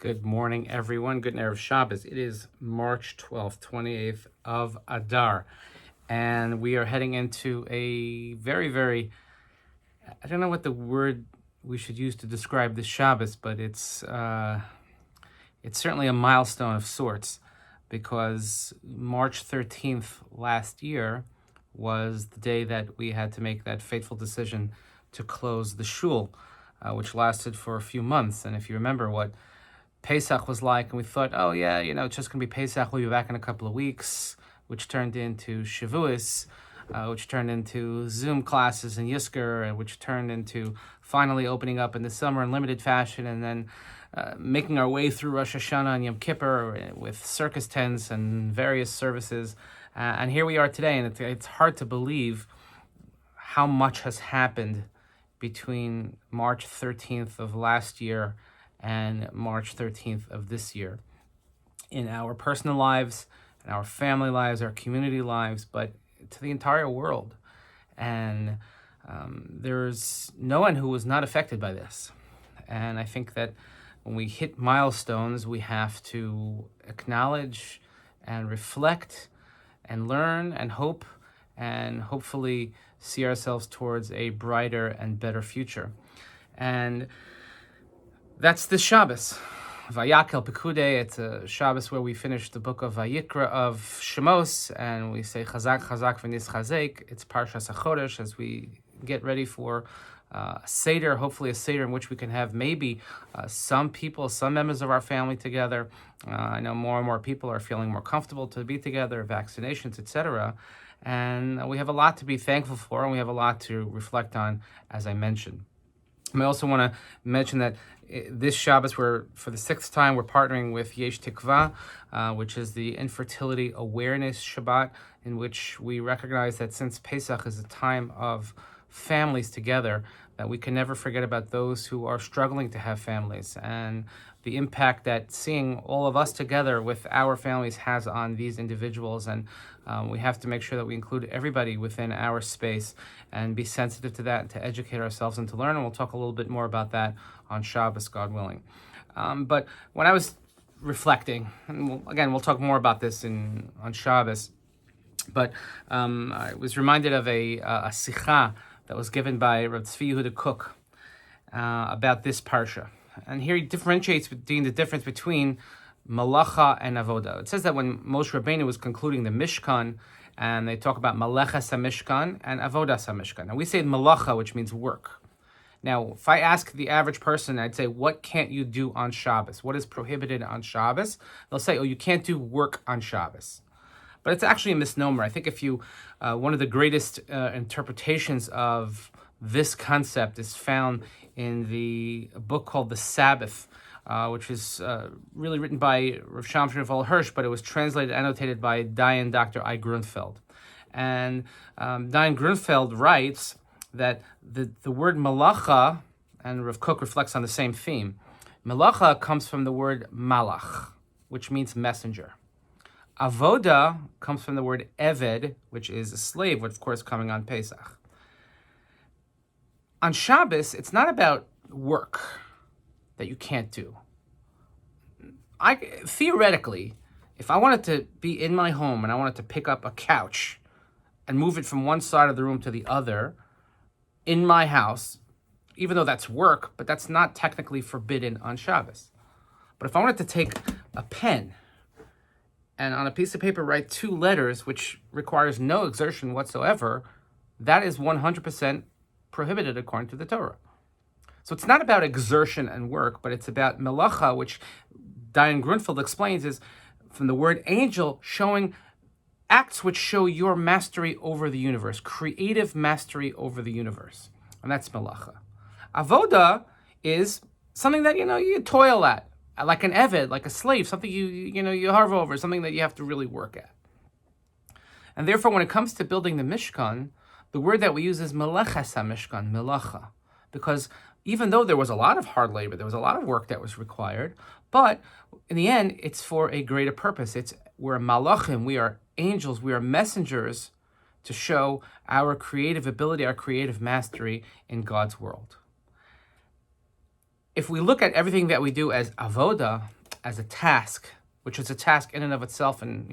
Good morning, everyone. Good Erev Shabbos. It is March 12th, 28th of Adar. And we are heading into a very, I don't know what the word we should use to describe this Shabbos, but it's certainly a milestone of sorts, because March 13th last year was the day that we had to make that fateful decision to close the shul, which lasted for a few months. And if you remember what Pesach was like, and we thought, oh yeah, it's just going to be Pesach, we'll be back in a couple of weeks, which turned into Shavuos, which turned into Zoom classes in Yisker, and which turned into finally opening up in the summer in limited fashion, and then making our way through Rosh Hashanah and Yom Kippur with circus tents and various services. And here we are today, and it's hard to believe how much has happened between March 13th of last year and March 13th of this year in our personal lives, in our family lives, our community lives, but to the entire world. And there's no one who was not affected by this. And I think that when we hit milestones, we have to acknowledge and reflect and learn and hope and hopefully see ourselves towards a brighter and better future. And that's this Shabbos, Vayakhel-Pikudei. It's a Shabbos where we finish the book of Vayikra of Shemos, and we say Chazak, Chazak, V'nis Chazek. It's Parshas HaChodesh as we get ready for a Seder, hopefully a Seder in which we can have maybe some people, some members of our family together. I know more and more people are feeling more comfortable to be together, vaccinations, etc. And we have a lot to be thankful for, and we have a lot to reflect on, as I mentioned. I also want to mention that this Shabbos, for the sixth time, we're partnering with Yesh Tikva, which is the Infertility Awareness Shabbat, in which we recognize that since Pesach is a time of families together, that we can never forget about those who are struggling to have families, and the impact that seeing all of us together with our families has on these individuals. And we have to make sure that we include everybody within our space and be sensitive to that and to educate ourselves and to learn. And we'll talk a little bit more about that on Shabbos, God willing. But when I was reflecting, and we'll talk more about this on Shabbos, but I was reminded of a sikha that was given by Rav Tzvi Yehuda Kook about this parsha. And here he differentiates between the difference between malacha and avoda. It says that when Moshe Rabbeinu was concluding the Mishkan, and they talk about malachas HaMishkan and avodas HaMishkan. Now we say malacha, which means work. Now, if I ask the average person, I'd say, what can't you do on Shabbos? What is prohibited on Shabbos? They'll say, oh, you can't do work on Shabbos. But it's actually a misnomer. I think if you, one of the greatest interpretations of this concept is found in the book called The Sabbath, which is really written by Rav Shamshon Vol Hirsch, but it was translated, annotated by Dayan Dr. I. Grunfeld. And Dayan Grunfeld writes that the word malacha, and Rav Kook reflects on the same theme, malacha comes from the word malach, which means messenger. Avoda comes from the word eved, which is a slave, which of course coming on Pesach. On Shabbos, it's not about work that you can't do. Theoretically, if I wanted to be in my home and I wanted to pick up a couch and move it from one side of the room to the other in my house, even though that's work, but that's not technically forbidden on Shabbos. But if I wanted to take a pen and on a piece of paper write 2 letters, which requires no exertion whatsoever, that is 100% prohibited according to the Torah. So it's not about exertion and work, but it's about melacha, which Dayan Grunfeld explains is from the word angel, showing acts which show your mastery over the universe, creative mastery over the universe. And that's melacha. Avoda is something that, you toil at, like an eved, like a slave, something you harv over, something that you have to really work at. And therefore, when it comes to building the Mishkan, the word that we use is melechas HaMishkan, melacha, because even though there was a lot of hard labor, there was a lot of work that was required, but in the end, it's for a greater purpose. We're malachim, we are angels, we are messengers to show our creative ability, our creative mastery in God's world. if we look at everything that we do as avoda, as a task, which is a task in and of itself, and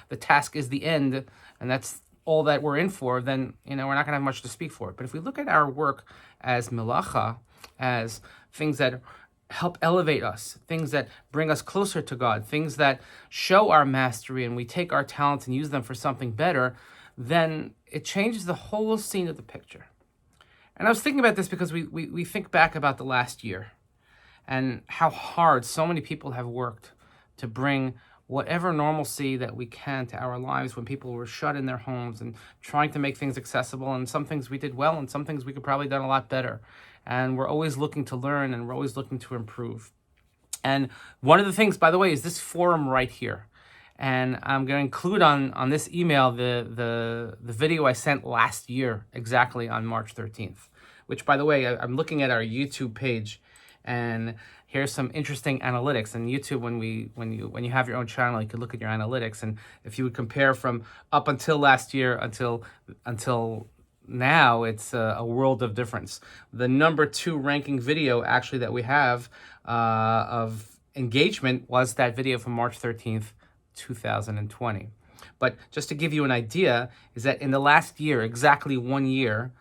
the task is the end, and that's all that we're in for, then we're not going to have much to speak for it. But if we look at our work as melacha, as things that help elevate us, things that bring us closer to God, things that show our mastery, and we take our talents and use them for something better, then it changes the whole scene of the picture. And I was thinking about this because we think back about the last year and how hard so many people have worked to bring whatever normalcy that we can to our lives when people were shut in their homes and trying to make things accessible. And some things we did well, and some things we could probably done a lot better. And we're always looking to learn, and we're always looking to improve. And one of the things, by the way, is this forum right here. And I'm going to include on this email the video I sent last year, exactly on March 13th, which, by the way, I'm looking at our YouTube page, and here's some interesting analytics. And YouTube, when you have your own channel, you can look at your analytics. And if you would compare from up until last year until now, it's a world of difference. The number 2 ranking video actually that we have of engagement was that video from March 13th, 2020. But just to give you an idea, is that in the last year, exactly 1 year,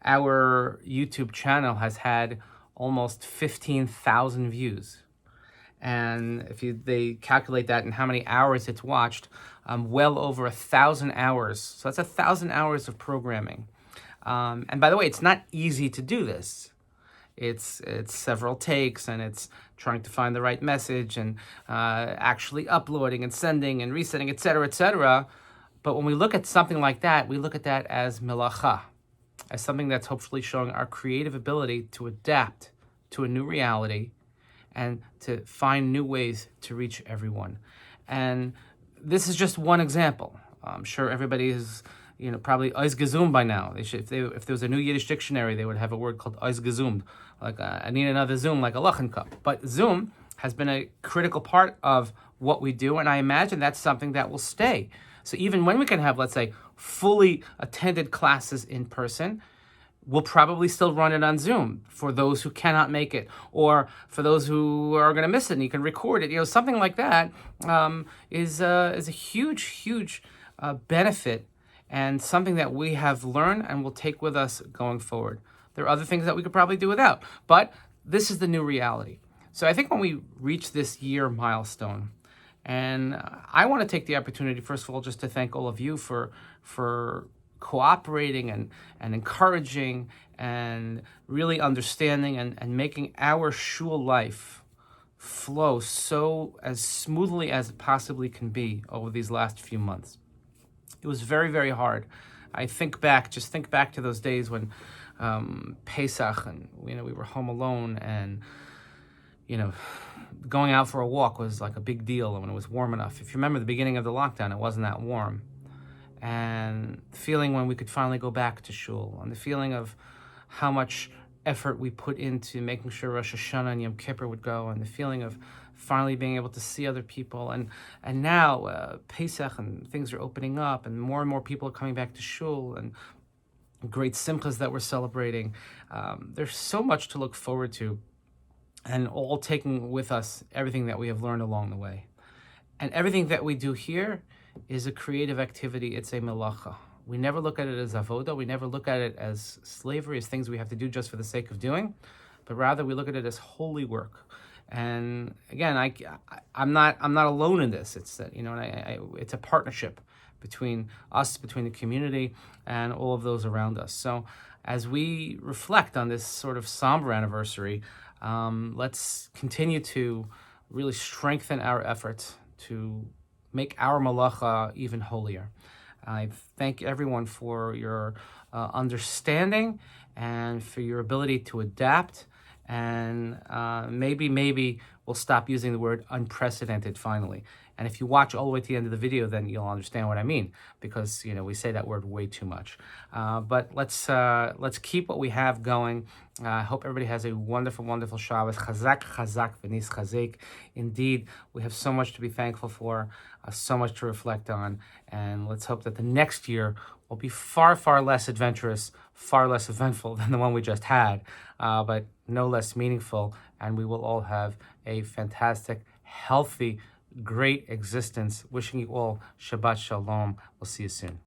our YouTube channel has had almost 15,000 views. And if they calculate that and how many hours it's watched, well over 1,000 hours. So that's 1,000 hours of programming. And by the way, it's not easy to do this. It's several takes, and it's trying to find the right message, and actually uploading and sending and resetting, etc., etc. But when we look at something like that, we look at that as melacha, as something that's hopefully showing our creative ability to adapt to a new reality and to find new ways to reach everyone. And this is just one example. I'm sure everybody is probably ausgezumt by now. If there was a new Yiddish dictionary, they would have a word called ausgezumt, like I need another Zoom, like a Lachen cup. But Zoom has been a critical part of what we do, and I imagine that's something that will stay. So even when we can have, let's say, fully attended classes in person, we'll probably still run it on Zoom for those who cannot make it, or for those who are going to miss it and you can record it. Something like that is a huge, huge benefit, and something that we have learned and will take with us going forward. There are other things that we could probably do without, but this is the new reality. So I think when we reach this year milestone, and I want to take the opportunity, first of all, just to thank all of you for cooperating and encouraging and really understanding and making our shul life flow so as smoothly as it possibly can be over these last few months. It was very, very hard. I think back to those days when Pesach, and we were home alone, and going out for a walk was like a big deal when it was warm enough. If you remember the beginning of the lockdown, it wasn't that warm. And the feeling when we could finally go back to shul, and the feeling of how much effort we put into making sure Rosh Hashanah and Yom Kippur would go, and the feeling of finally being able to see other people. And now Pesach, and things are opening up, and more people are coming back to shul, and great simchas that we're celebrating. There's so much to look forward to, and all taking with us everything that we have learned along the way. And everything that we do here is a creative activity. It's a melacha. We never look at it as avoda. We never look at it as slavery, as things we have to do just for the sake of doing, but rather we look at it as holy work. And again, I'm not alone in this. It's that it's a partnership between us, between the community, and all of those around us. So as we reflect on this sort of somber anniversary, let's continue to really strengthen our efforts to make our malacha even holier. I thank everyone for your understanding and for your ability to adapt. And maybe we'll stop using the word unprecedented finally. And if you watch all the way to the end of the video, then you'll understand what I mean, because we say that word way too much. But let's keep what we have going. I hope everybody has a wonderful, wonderful Shabbos. Chazak, chazak, v'nis chazek. Indeed, we have so much to be thankful for, so much to reflect on, and let's hope that the next year will be far, far less adventurous, far less eventful than the one we just had, but no less meaningful and we will all have a fantastic, healthy, great existence. Wishing you all Shabbat Shalom. We'll see you soon.